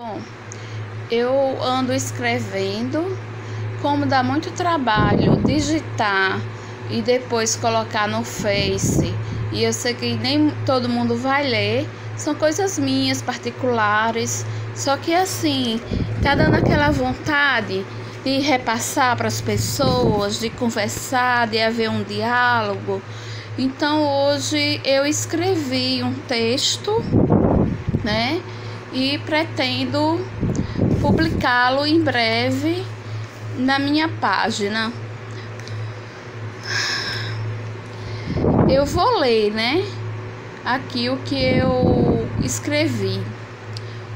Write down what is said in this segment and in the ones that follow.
Bom, eu ando escrevendo, como dá muito trabalho digitar e depois colocar no Face, e eu sei que nem todo mundo vai ler, são coisas minhas particulares, só que assim, tá dando aquela vontade de repassar para as pessoas, de conversar, de haver um diálogo. Então hoje eu escrevi um texto, né? E pretendo publicá-lo em breve na minha página. Eu vou ler, né? Aqui o que eu escrevi.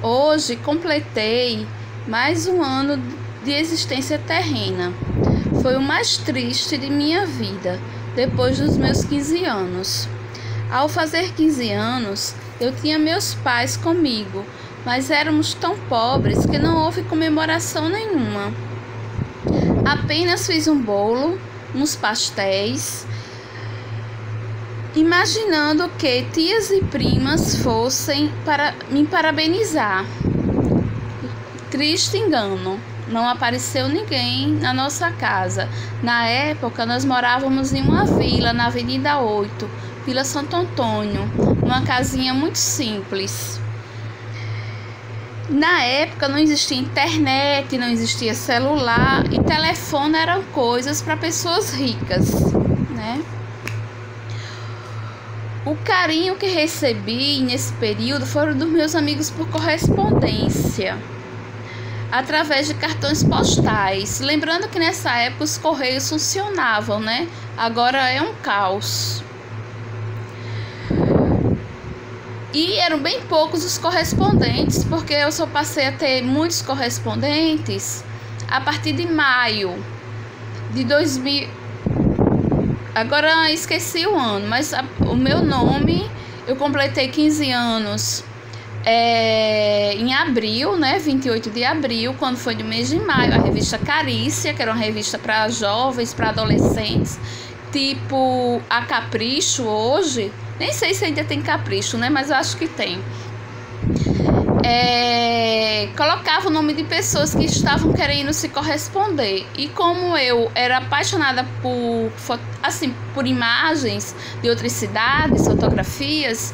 Hoje completei mais um ano de existência terrena. Foi o mais triste de minha vida, depois dos meus 15 anos. Ao fazer 15 anos, eu tinha meus pais comigo, mas éramos tão pobres que não houve comemoração nenhuma. Apenas fiz um bolo, uns pastéis, imaginando que tias e primas fossem para me parabenizar. Triste engano, não apareceu ninguém na nossa casa. Na época, nós morávamos em uma vila na Avenida 8, Vila Santo Antônio, numa casinha muito simples. Na época não existia internet, não existia celular e telefone eram coisas para pessoas ricas, né? O carinho que recebi nesse período foram dos meus amigos por correspondência, através de cartões postais. Lembrando que nessa época os correios funcionavam, né? Agora é um caos. E eram bem poucos os correspondentes, porque eu só passei a ter muitos correspondentes a partir de maio de 2000. Agora esqueci o ano, mas o meu nome, eu completei 15 anos em abril, né? 28 de abril, quando foi do mês de maio, a revista Carícia, que era uma revista para jovens, para adolescentes, tipo a Capricho hoje. Nem sei se ainda tem Capricho, né? Mas eu acho que tem. Colocava o nome de pessoas que estavam querendo se corresponder. E como eu era apaixonada por imagens de outras cidades, fotografias,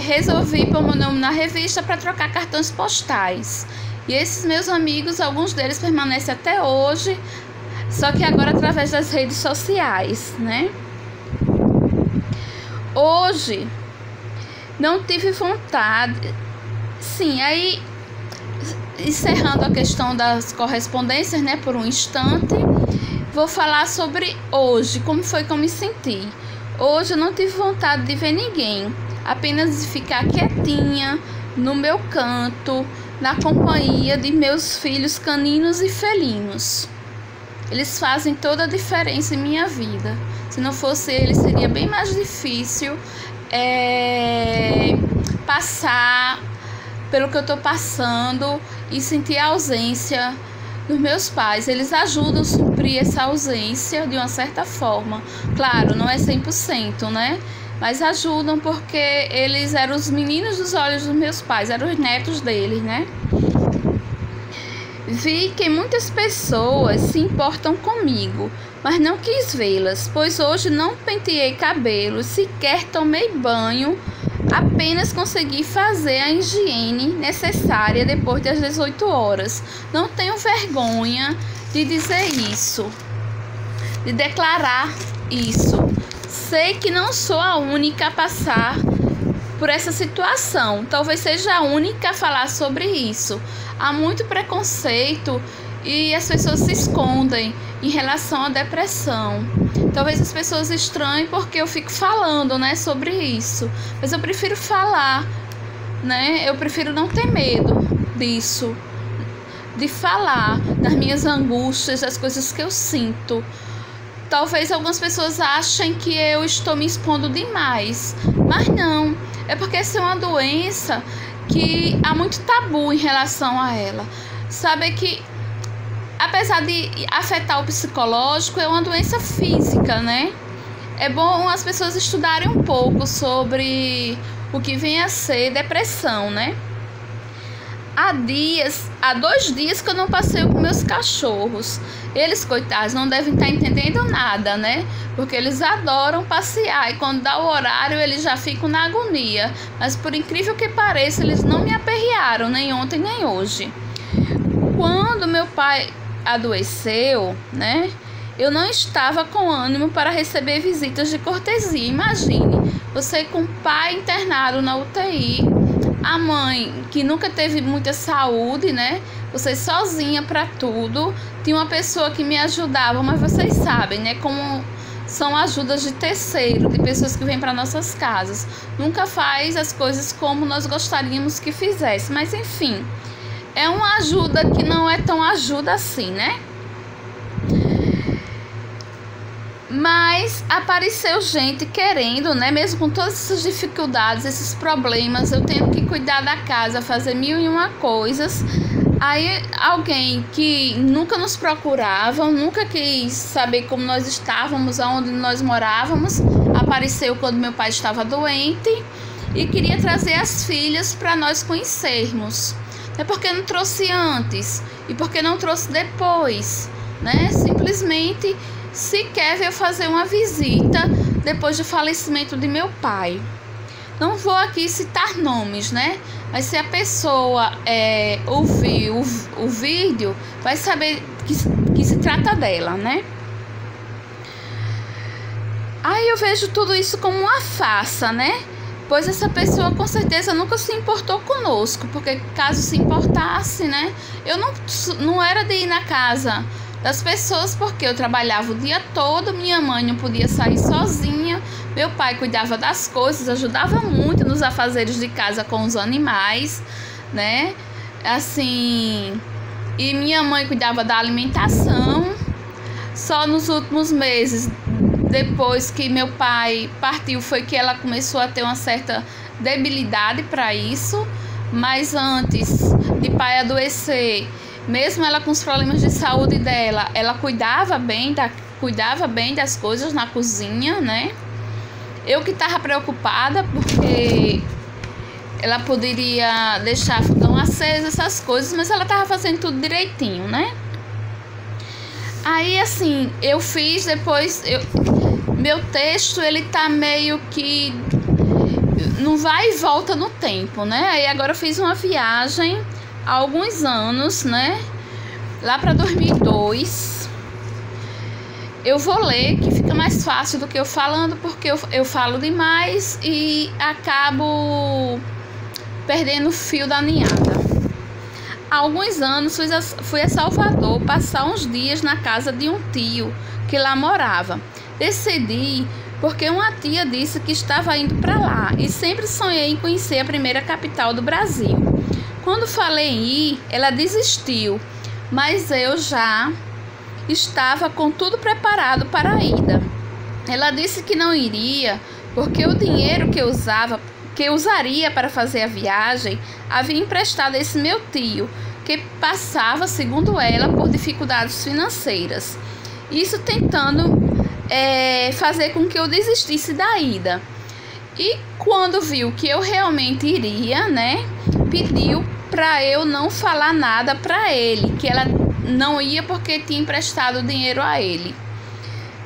resolvi pôr meu nome na revista para trocar cartões postais. E esses meus amigos, alguns deles permanecem até hoje, só que agora através das redes sociais, né? Hoje, não tive vontade. Sim, aí, encerrando a questão das correspondências, né, por um instante, vou falar sobre hoje, como foi que eu me senti. Hoje eu não tive vontade de ver ninguém, apenas de ficar quietinha, no meu canto, na companhia de meus filhos caninos e felinos. Eles fazem toda a diferença em minha vida. Se não fosse eles, seria bem mais difícil passar pelo que eu estou passando e sentir a ausência dos meus pais. Eles ajudam a suprir essa ausência de uma certa forma. Claro, não é 100%, né? Mas ajudam porque eles eram os meninos dos olhos dos meus pais, eram os netos deles, né? Vi que muitas pessoas se importam comigo, mas não quis vê-las, pois hoje não penteei cabelo, sequer tomei banho, apenas consegui fazer a higiene necessária depois das 18 horas. Não tenho vergonha de dizer isso, de declarar isso. Sei que não sou a única a passar por essa situação, talvez seja a única a falar sobre isso. Há muito preconceito e as pessoas se escondem em relação à depressão. Talvez as pessoas estranhem porque eu fico falando, né, sobre isso. Mas eu prefiro falar, né? Eu prefiro não ter medo disso, de falar das minhas angústias, das coisas que eu sinto. Talvez algumas pessoas achem que eu estou me expondo demais, mas não. É porque essa é uma doença que há muito tabu em relação a ela. Sabe que, apesar de afetar o psicológico, é uma doença física, né? É bom as pessoas estudarem um pouco sobre o que vem a ser depressão, né? Há 2 dias que eu não passeio com meus cachorros. Eles, coitados, não devem estar entendendo nada, né? Porque eles adoram passear e quando dá o horário eles já ficam na agonia. Mas por incrível que pareça, eles não me aperrearam, nem ontem nem hoje. Quando meu pai adoeceu, né? Eu não estava com ânimo para receber visitas de cortesia. Imagine, você com o pai internado na UTI, a mãe que nunca teve muita saúde, né? Você sozinha para tudo. Tinha uma pessoa que me ajudava, mas vocês sabem, né? Como são ajudas de terceiro, de pessoas que vêm para nossas casas. Nunca faz as coisas como nós gostaríamos que fizesse. Mas enfim, é uma ajuda que não é tão ajuda assim, né? Mas apareceu gente querendo, né? Mesmo com todas essas dificuldades, esses problemas, eu tendo que cuidar da casa, fazer 1001 coisas. Aí alguém que nunca nos procurava, nunca quis saber como nós estávamos, aonde nós morávamos, apareceu quando meu pai estava doente e queria trazer as filhas para nós conhecermos. É porque não trouxe antes e porque não trouxe depois, né? Simplesmente sequer veio fazer uma visita depois do falecimento de meu pai. Não vou aqui citar nomes, né? Mas se a pessoa ouvir o vídeo, vai saber que se trata dela, né? Aí eu vejo tudo isso como uma farsa, né? Pois essa pessoa com certeza nunca se importou conosco, porque caso se importasse, né? Eu não era de ir na casa das pessoas, porque eu trabalhava o dia todo, minha mãe não podia sair sozinha, meu pai cuidava das coisas, ajudava muito nos afazeres de casa com os animais, né? Assim, e minha mãe cuidava da alimentação. Só nos últimos meses, depois que meu pai partiu, foi que ela começou a ter uma certa debilidade para isso, mas antes de pai adoecer, mesmo ela com os problemas de saúde dela, ela cuidava bem das coisas na cozinha, né? Eu que estava preocupada porque ela poderia deixar fogão aceso, essas coisas, mas ela estava fazendo tudo direitinho, né? Aí, assim, eu fiz depois... Meu texto, ele tá meio que... não vai e volta no tempo, né? Aí agora eu fiz uma viagem há alguns anos, né? Lá para 2002. Eu vou ler, que fica mais fácil do que eu falando, porque eu falo demais e acabo perdendo o fio da meada. Há alguns anos fui a Salvador passar uns dias na casa de um tio que lá morava. Decidi porque uma tia disse que estava indo para lá e sempre sonhei em conhecer a primeira capital do Brasil. Quando falei em ir, ela desistiu, mas eu já estava com tudo preparado para a ida. Ela disse que não iria porque o dinheiro que eu usaria para fazer a viagem havia emprestado a esse meu tio, que passava, segundo ela, por dificuldades financeiras. Isso tentando fazer com que eu desistisse da ida. E quando viu que eu realmente iria, né, pediu para eu não falar nada para ele, que ela não ia porque tinha emprestado dinheiro a ele.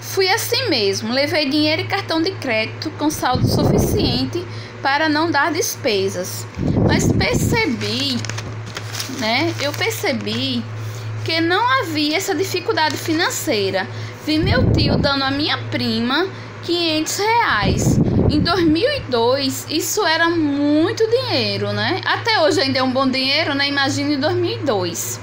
Fui assim mesmo, levei dinheiro e cartão de crédito com saldo suficiente para não dar despesas. Mas eu percebi que não havia essa dificuldade financeira. Vi meu tio dando a minha prima R$500. Em 2002, isso era muito dinheiro, né? Até hoje ainda é um bom dinheiro, né? Imagine em 2002.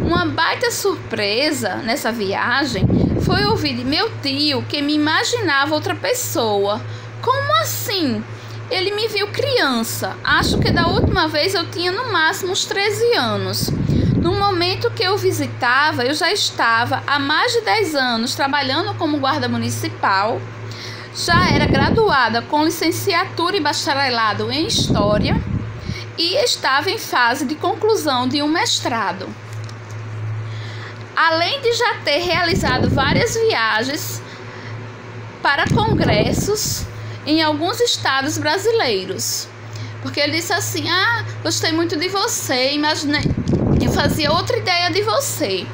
Uma baita surpresa nessa viagem foi ouvir de meu tio que me imaginava outra pessoa. Como assim? Ele me viu criança. Acho que da última vez eu tinha no máximo uns 13 anos. No momento que eu visitava, eu já estava há mais de 10 anos trabalhando como guarda municipal. Já era graduada com licenciatura e bacharelado em História e estava em fase de conclusão de um mestrado. Além de já ter realizado várias viagens para congressos em alguns estados brasileiros. Porque ele disse assim: ah, gostei muito de você, imaginei que fazia outra ideia de você.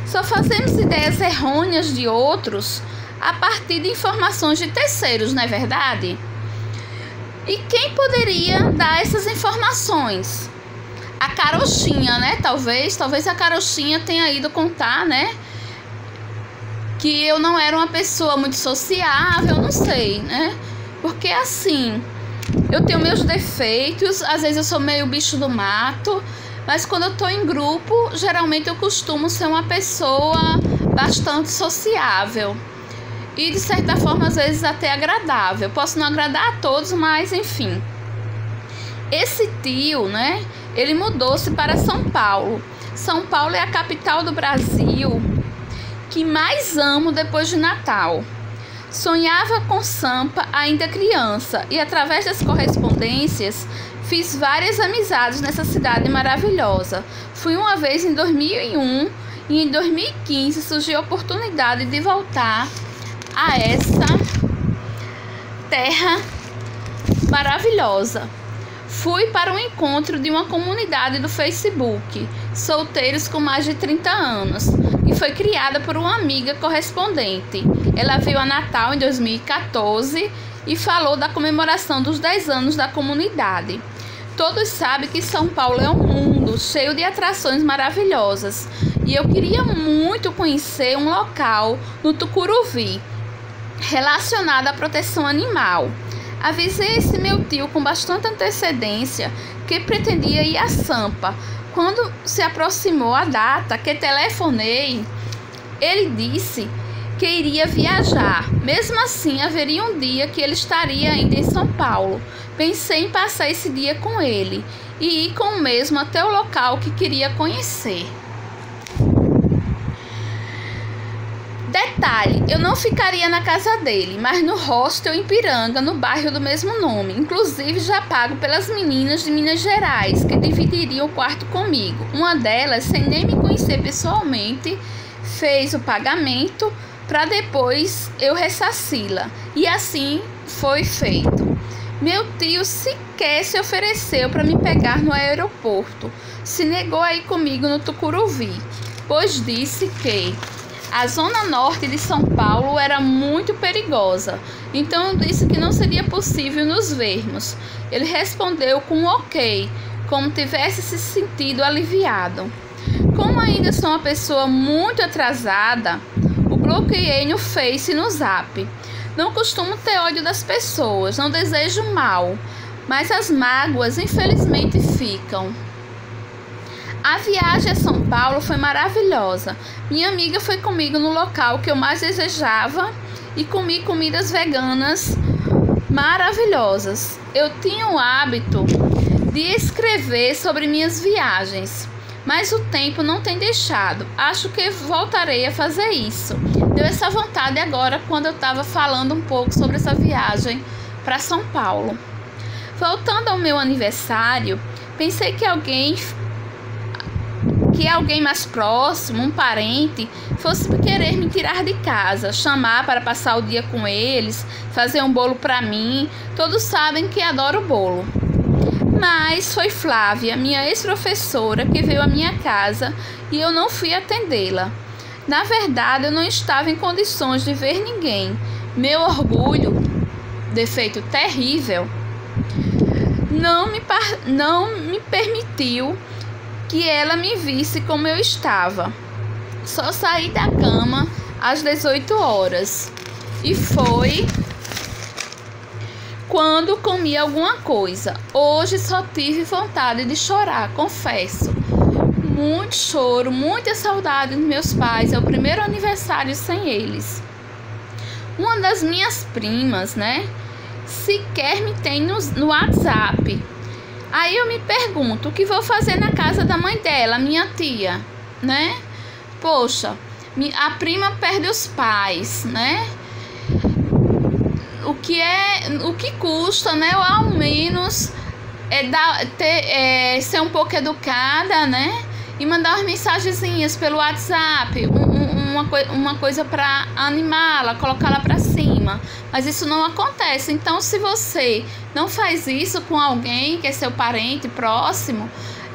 Só fazemos ideias errôneas de outros a partir de informações de terceiros, não é verdade? E quem poderia dar essas informações? A carochinha, né? Talvez a carochinha tenha ido contar, né? Que eu não era uma pessoa muito sociável, não sei, né? Porque assim, eu tenho meus defeitos, às vezes eu sou meio bicho do mato, mas quando eu tô em grupo, geralmente eu costumo ser uma pessoa bastante sociável. E de certa forma, às vezes até agradável. Posso não agradar a todos, mas enfim. Esse tio, né? Ele mudou-se para São Paulo. São Paulo é a capital do Brasil que mais amo depois de Natal. Sonhava com Sampa ainda criança e através das correspondências fiz várias amizades nessa cidade maravilhosa. Fui uma vez em 2001 e em 2015 surgiu a oportunidade de voltar a essa terra maravilhosa. Fui para um encontro de uma comunidade do Facebook, solteiros com mais de 30 anos, e foi criada por uma amiga correspondente. Ela veio a Natal em 2014 e falou da comemoração dos 10 anos da comunidade. Todos sabem que São Paulo é um mundo cheio de atrações maravilhosas, e eu queria muito conhecer um local no Tucuruvi, relacionado à proteção animal. Avisei esse meu tio com bastante antecedência que pretendia ir a Sampa. Quando se aproximou a data que telefonei, ele disse que iria viajar. Mesmo assim, haveria um dia que ele estaria ainda em São Paulo. Pensei em passar esse dia com ele e ir com o mesmo até o local que queria conhecer. Detalhe, eu não ficaria na casa dele, mas no hostel em Piranga, no bairro do mesmo nome. Inclusive, já pago pelas meninas de Minas Gerais, que dividiriam o quarto comigo. Uma delas, sem nem me conhecer pessoalmente, fez o pagamento para depois eu ressarci-la. E assim foi feito. Meu tio sequer se ofereceu para me pegar no aeroporto. Se negou a ir comigo no Tucuruvi, pois disse que a zona norte de São Paulo era muito perigosa, então eu disse que não seria possível nos vermos. Ele respondeu com um ok, como tivesse se sentido aliviado. Como ainda sou uma pessoa muito atrasada, o bloqueei no Face e no Zap. Não costumo ter ódio das pessoas, não desejo mal, mas as mágoas infelizmente ficam. A viagem a São Paulo foi maravilhosa. Minha amiga foi comigo no local que eu mais desejava e comi comidas veganas maravilhosas. Eu tinha o hábito de escrever sobre minhas viagens, mas o tempo não tem deixado. Acho que voltarei a fazer isso. Deu essa vontade agora quando eu estava falando um pouco sobre essa viagem para São Paulo. Voltando ao meu aniversário, pensei que alguém mais próximo, um parente, fosse querer me tirar de casa, chamar para passar o dia com eles, fazer um bolo para mim. Todos sabem que adoro bolo. Mas foi Flávia, minha ex-professora, que veio à minha casa e eu não fui atendê-la. Na verdade, eu não estava em condições de ver ninguém. Meu orgulho, defeito terrível, não me permitiu que ela me visse como eu estava. Só saí da cama às 18 horas e foi quando comi alguma coisa. Hoje só tive vontade de chorar, confesso. Muito choro, muita saudade dos meus pais. É o primeiro aniversário sem eles. Uma das minhas primas, né, sequer me tem no WhatsApp. Aí eu me pergunto, o que vou fazer na casa da mãe dela, minha tia, né? Poxa, a prima perde os pais, né? O que custa, né? Ou ao menos ser um pouco educada, né? E mandar umas mensagenzinhas pelo WhatsApp, uma coisa para animá-la, colocá-la para cima. cima, mas isso não acontece. Então, se você não faz isso com alguém que é seu parente próximo,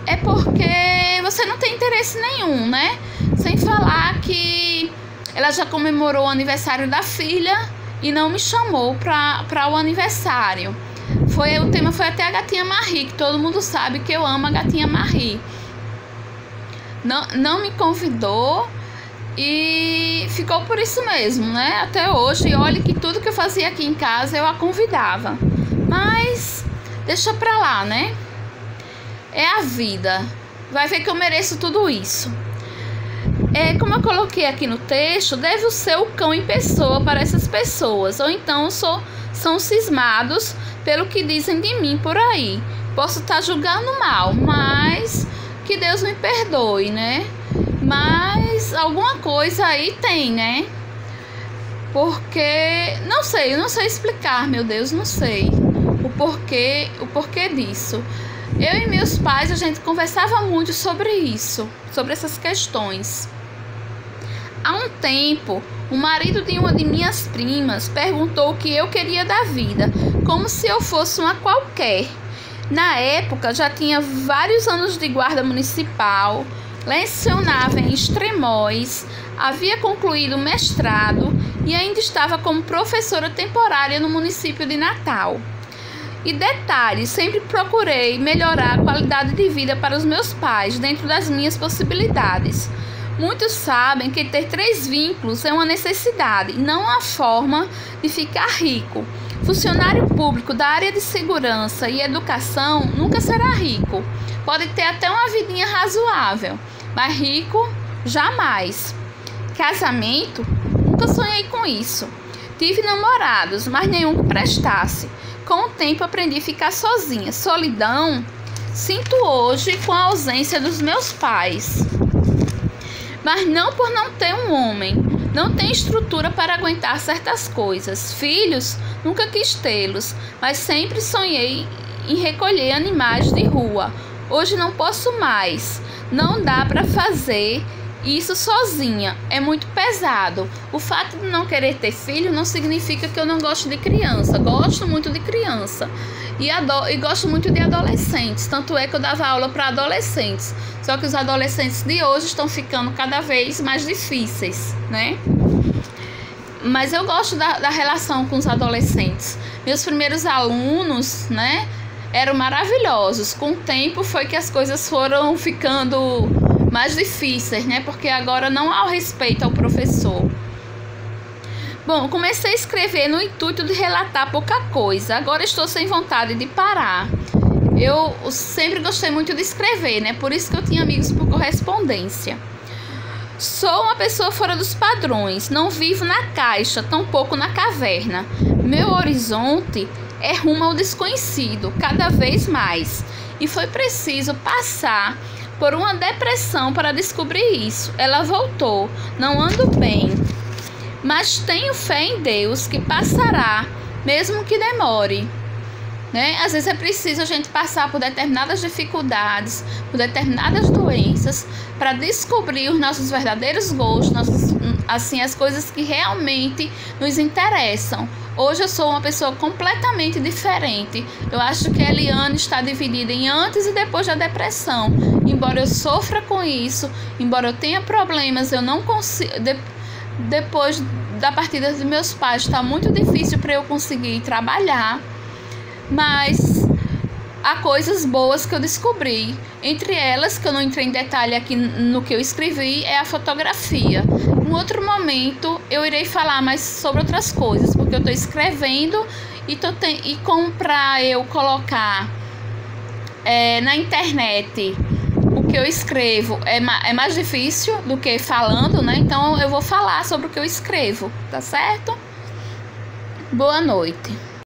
é porque você não tem interesse nenhum, né? Sem falar que ela já comemorou o aniversário da filha e não me chamou para o aniversário. O tema foi até a gatinha Marie, que todo mundo sabe que eu amo a gatinha Marie. Não me convidou e ficou por isso mesmo, né? Até hoje. E olha que tudo que eu fazia aqui em casa eu a convidava. Mas deixa pra lá, né? É a vida. Vai ver que eu mereço tudo isso. Como eu coloquei aqui no texto, devo ser o cão em pessoa para essas pessoas. Ou então são cismados pelo que dizem de mim por aí. Posso estar julgando mal, mas que Deus me perdoe, né? Mas alguma coisa aí tem, né? Porque eu não sei explicar, meu Deus, não sei o porquê disso. Eu e meus pais, a gente conversava muito sobre isso, sobre essas questões. Há um tempo, o marido de uma de minhas primas perguntou o que eu queria da vida, como se eu fosse uma qualquer. Na época, já tinha vários anos de guarda municipal, lecionava em Extremóis, havia concluído o mestrado e ainda estava como professora temporária no município de Natal. E detalhe, sempre procurei melhorar a qualidade de vida para os meus pais, dentro das minhas possibilidades. Muitos sabem que ter 3 vínculos é uma necessidade, não uma forma de ficar rico. Funcionário público da área de segurança e educação nunca será rico. Pode ter até uma vidinha razoável, mas rico, jamais. Casamento, nunca sonhei com isso. Tive namorados, mas nenhum que prestasse. Com o tempo aprendi a ficar sozinha. Solidão, sinto hoje com a ausência dos meus pais. Mas não por não ter um homem. Não tenho estrutura para aguentar certas coisas. Filhos, nunca quis tê-los, mas sempre sonhei em recolher animais de rua. Hoje não posso mais. Não dá para fazer isso sozinha. É muito pesado. O fato de não querer ter filho não significa que eu não gosto de criança. Gosto muito de criança. E gosto muito de adolescentes. Tanto é que eu dava aula para adolescentes. Só que os adolescentes de hoje estão ficando cada vez mais difíceis, né? Mas eu gosto da relação com os adolescentes. Meus primeiros alunos, né, eram maravilhosos. Com o tempo foi que as coisas foram ficando mais difíceis, né? Porque agora não há o respeito ao professor. Bom, comecei a escrever no intuito de relatar pouca coisa. Agora estou sem vontade de parar. Eu sempre gostei muito de escrever, né? Por isso que eu tinha amigos por correspondência. Sou uma pessoa fora dos padrões. Não vivo na caixa, tampouco na caverna. Meu horizonte é rumo ao desconhecido, cada vez mais. E foi preciso passar por uma depressão para descobrir isso. Ela voltou. Não ando bem, mas tenho fé em Deus que passará, mesmo que demore. Né? Às vezes é preciso a gente passar por determinadas dificuldades, por determinadas doenças, para descobrir os nossos verdadeiros gostos, as coisas que realmente nos interessam. Hoje eu sou uma pessoa completamente diferente. Eu acho que a Eliane está dividida em antes e depois da depressão. Embora eu sofra com isso, embora eu tenha problemas, eu não consigo. Depois da partida dos meus pais, está muito difícil para eu conseguir trabalhar. Mas há coisas boas que eu descobri. Entre elas, que eu não entrei em detalhe aqui no que eu escrevi, é a fotografia. Em outro momento, eu irei falar mais sobre outras coisas, porque eu estou escrevendo e como para eu colocar na internet o que eu escrevo é mais difícil do que falando, né? Então, eu vou falar sobre o que eu escrevo, tá certo? Boa noite.